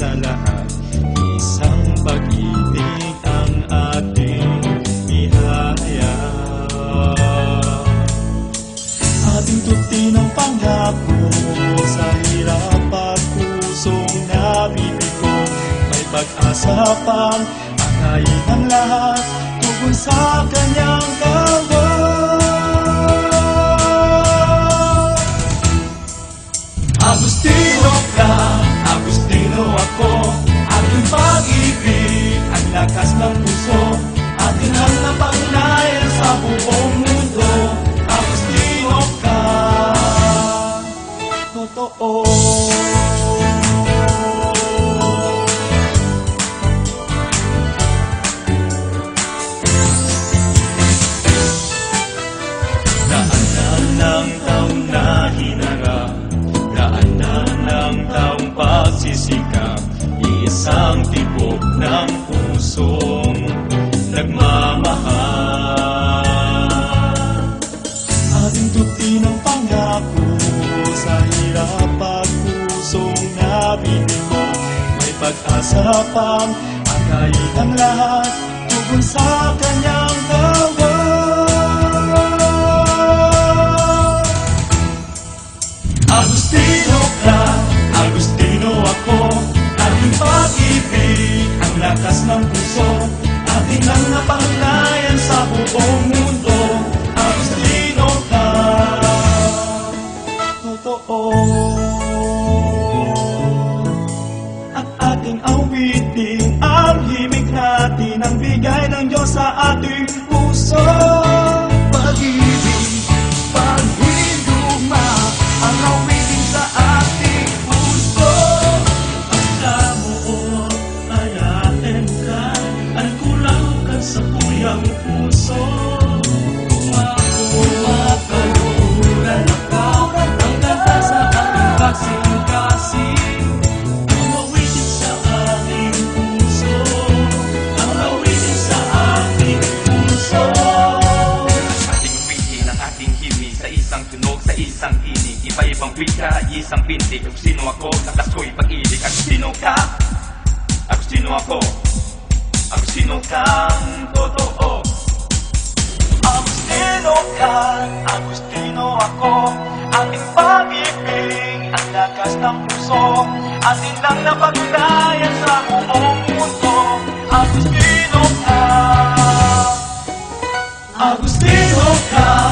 sa lahat, isang pag-ibig ang ating ihahaya. Ating tutinang pangako sa hirap at pusong nabibigo, may pag-asa pang akayin ang lahat tugon sa kanyang gawa. Agustino ka, Agustino ako, ating pag-ibig, ang lakas ng puso, ating ang napagnayan sa buong mundo. Agustino ka, totoo. Daanan ng taon na hinarap, daanan ng taong pagsisikap, isang tibok ng pusong nagmamahal. Ating tutinang pangako sa hirap at pusong nabibigo, may pag-asa pang akayin ang lahat tugon sa kanyang gawa. Agustino ka, Agustino ako, ating pag-ibig, ang lakas ng puso, ating ang napangnayan sa buong mundo. Agustino ka, totoo. At ating awitin ang himig natin, ang bigay ng Diyos sa ating puso. Pag-ibig, paghiluma, ang awitin sa ating puso. Ang mo ay atin ka, ang kulaukan sa tuyang puso. Kumakaluran ako, ang ganda sa ating kasing-kasing. Ang awitin sa ating puso, ang awitin sa ating puso. Ating awitin ang ating himig, sa isang tunog, sa isang inig, iba-ibang wika, isang pintig. Agustino ako, lakas ko'y pag-ibig. Agustino ka, Agustino ako, Agustino kang totoo. Agustino ka, Agustino ako, ating pag-ibig, ang lakas ng puso, atin lang napagnayan sa buong mundo. Agustino ka, Agustino ka.